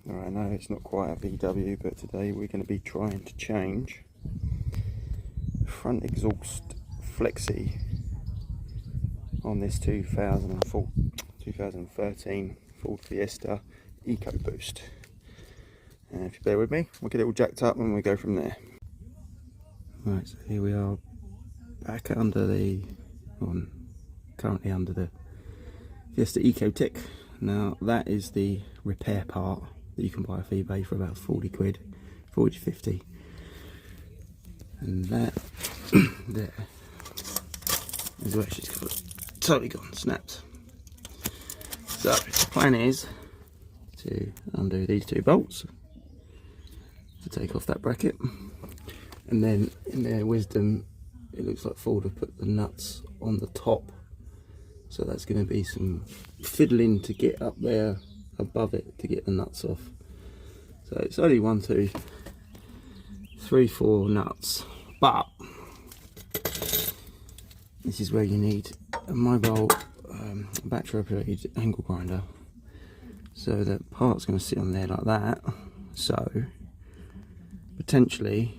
Alright, I know it's not quite a VW, but today we're going to be trying to change the front exhaust flexi on this 2013 Ford Fiesta ecoboost. And if you bear with me, we'll get it all jacked up and we go from there. Right, so here we are back under the, currently under the Fiesta Ecotech. Now that is the repair part that you can buy off eBay for about 40 quid, 40 to 50. And that there is where she's got it totally gone, snapped. So the plan is to undo these two bolts to take off that bracket, and then in their wisdom it looks like Ford have put the nuts on the top, so that's going to be some fiddling to get up there above it to get the nuts off. So it's only 1, 2, 3, 4 nuts, but this is where you need a mobile battery operated angle grinder. So the part's going to sit on there like that. So potentially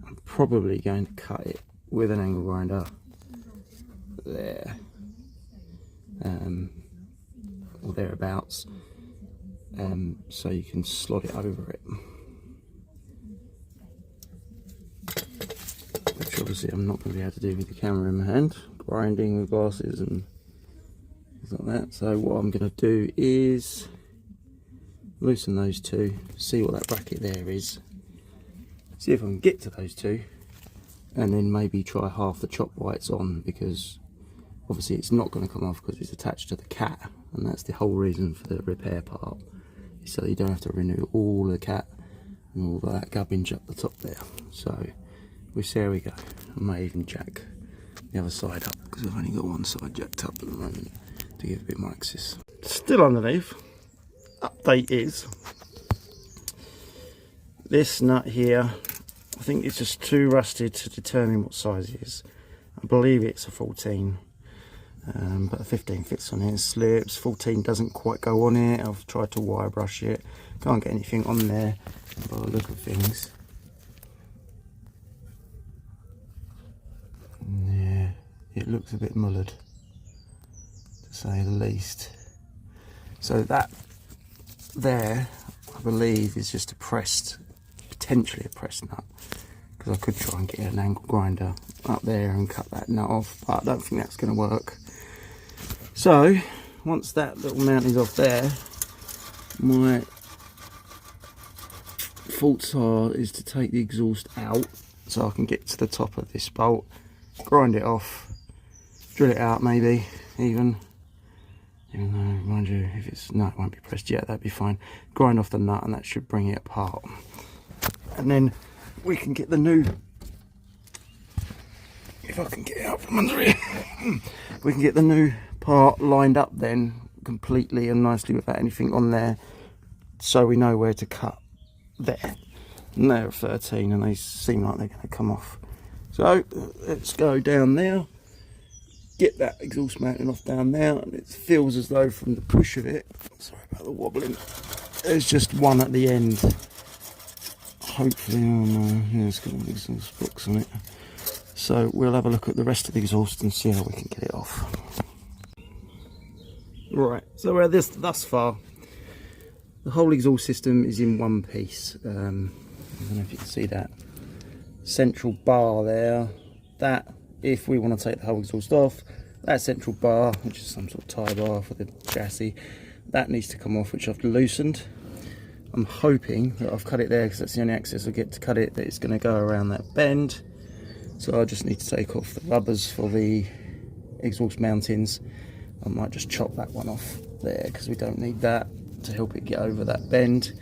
I'm probably going to cut it with an angle grinder there, or thereabouts, so you can slot it over it, which obviously I'm not going to be able to do with the camera in my hand, grinding with glasses and things like that. So what I'm going to do is loosen those two, see what that bracket there is, see if I can get to those two, and then maybe try half the chop whites on, because obviously it's not going to come off because it's attached to the cat, and that's the whole reason for the repair part, so you don't have to renew all the cat and all that gubbage up the top there. So we'll see how we go. I may even jack the other side up because I've only got one side jacked up at the moment to give a bit more access. Still underneath. Update is this nut here, I think it's just too rusted to determine what size it is. I believe it's a 14, but a 15 fits on it. It slips. 14 doesn't quite go on it. I've tried to wire brush it, can't get anything on there by the look of things. Yeah, it looks a bit mullered, to say the least. So that there, I believe, is just a pressed, potentially a pressed nut, because I could try and get an angle grinder up there and cut that nut off, but I don't think that's going to work. So once that little mount is off there, my thoughts is to take the exhaust out so I can get to the top of this bolt, grind it off, drill it out maybe even though, mind you, if it's, no, it won't be pressed yet, that'd be fine. Grind off the nut and that should bring it apart, and then we can get the new, if I can get it out from under it, we can get the new part lined up then completely and nicely without anything on there, so we know where to cut there. And they're 13 and they seem like they're going to come off. So let's go down there, get that exhaust mounting off down there, and it feels as though from the push of it, sorry about the wobbling, there's just one at the end. Hopefully, oh no, yeah, it's got an exhaust box on it. So we'll have a look at the rest of the exhaust and see how we can get it off. Right, so we're thus far, the whole exhaust system is in one piece. I don't know if you can see that central bar there. That, if we want to take the whole exhaust off, that central bar, which is some sort of tie bar for the chassis, that needs to come off, which I've loosened. I'm hoping that I've cut it there because that's the only access I get to cut it, that it's going to go around that bend. So I just need to take off the rubbers for the exhaust mountings. I might just chop that one off there because we don't need that to help it get over that bend,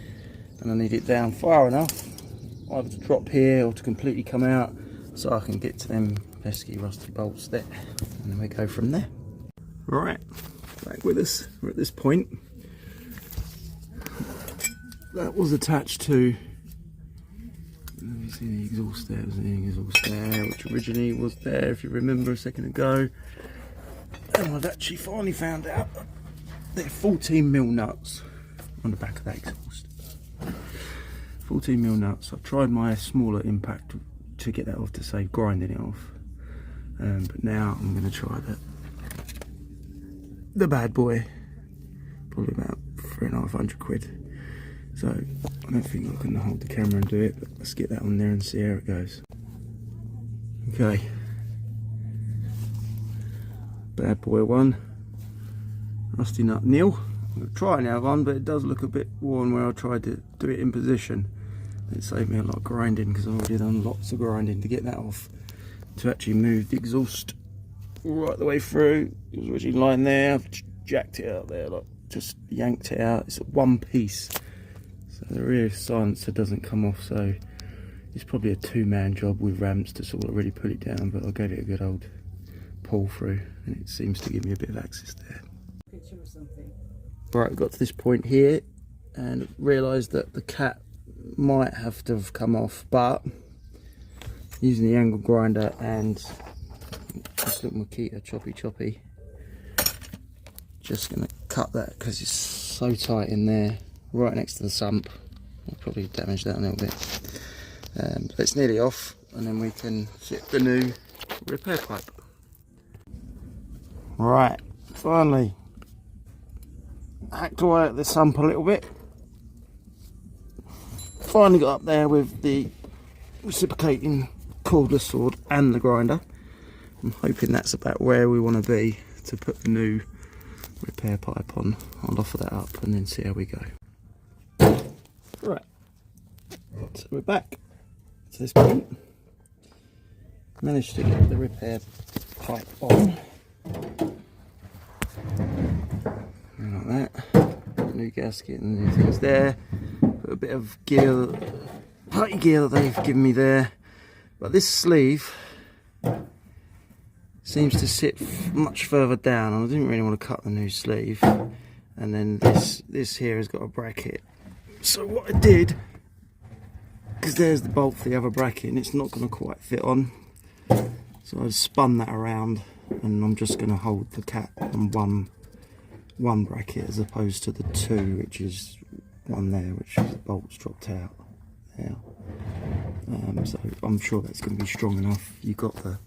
and I need it down far enough either to drop here or to completely come out so I can get to them pesky rusty bolts there, and then we go from there. Right, back with us. We're at this point. That was attached to, let me see the exhaust there, was the exhaust there, which originally was there if you remember a second ago. And I've actually finally found out they're 14mm nuts on the back of that exhaust. 14mm nuts. I've tried my smaller impact to get that off to save grinding it off, but now I'm going to try the bad boy, probably about 350 quid. So I don't think I can hold the camera and do it, but let's get that on there and see how it goes. Okay, bad boy 1, rusty nut nil. I'm going to try another one, but it does look a bit worn where I tried to do it in position. It saved me a lot of grinding because I've already done lots of grinding to get that off. To actually move the exhaust right the way through, it was originally lying there. I've jacked it out there, like just yanked it out. It's one piece, so the rear silencer doesn't come off. So it's probably a 2-man job with ramps to sort of really put it down. But I gave it a good old pull through, and it seems to give me a bit of access there. Picture or something. Right, we got to this point here and realised that the cat might have to have come off, but using the angle grinder and this little Makita choppy, just going to cut that because it's so tight in there, right next to the sump. I'll probably damage that a little bit. But it's nearly off, and then we can fit the new repair pipe. Right, finally hacked away at the sump a little bit. Finally got up there with the reciprocating cordless sword and the grinder. I'm hoping that's about where we want to be to put the new repair pipe on. I'll offer that up and then see how we go. Right, so we're back to this point. Managed to get the repair pipe on. Like that. Put the new gasket and the new things there. Put a bit of gear, party gear that they've given me there. But this sleeve seems to sit much further down, and I didn't really want to cut the new sleeve. And then this here has got a bracket. So what I did, because there's the bolt for the other bracket and it's not going to quite fit on, so I spun that around, and I'm just going to hold the cat on one bracket as opposed to the 2, which is one there, which the bolt's dropped out there. So I'm sure that's going to be strong enough. You've got the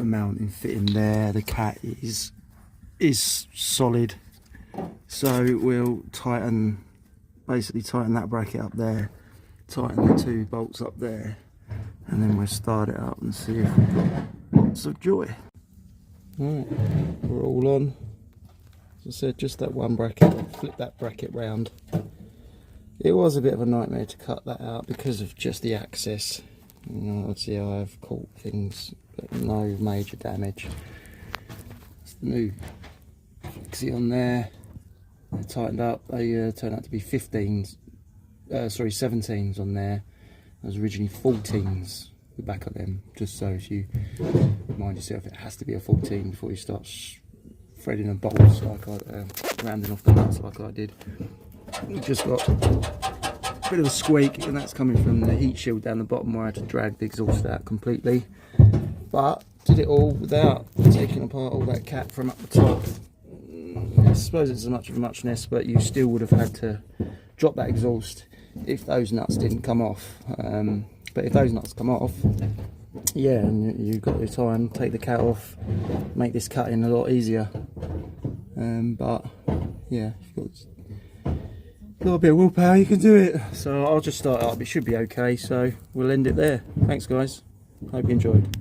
mounting fitting there. The cat is solid, so we'll basically tighten that bracket up there, tighten the 2 bolts up there, and then we'll start it up and see if we've got lots of joy. Right, we're all on. As I said, just that one bracket, flip that bracket round. It was a bit of a nightmare to cut that out because of just the access. You know, obviously I've caught things, but no major damage. It's the new flexi on there. They're tightened up. They turned out to be 17s on there. There was originally 14s. The back of them, just so if you remind yourself it has to be a 14 before you start threading and bolts like rounding off the nuts like I did. We've just got a bit of a squeak, and that's coming from the heat shield down the bottom where I had to drag the exhaust out completely, but did it all without taking apart all that cat from up the top. I suppose it's as much of a muchness, but you still would have had to drop that exhaust if those nuts didn't come off. But if those nuts come off, yeah, and you've got your time, take the cat off, make this cutting a lot easier. But yeah, if you've got a bit of willpower, you can do it. So I'll just start it up. It should be okay, so we'll end it there. Thanks guys, hope you enjoyed.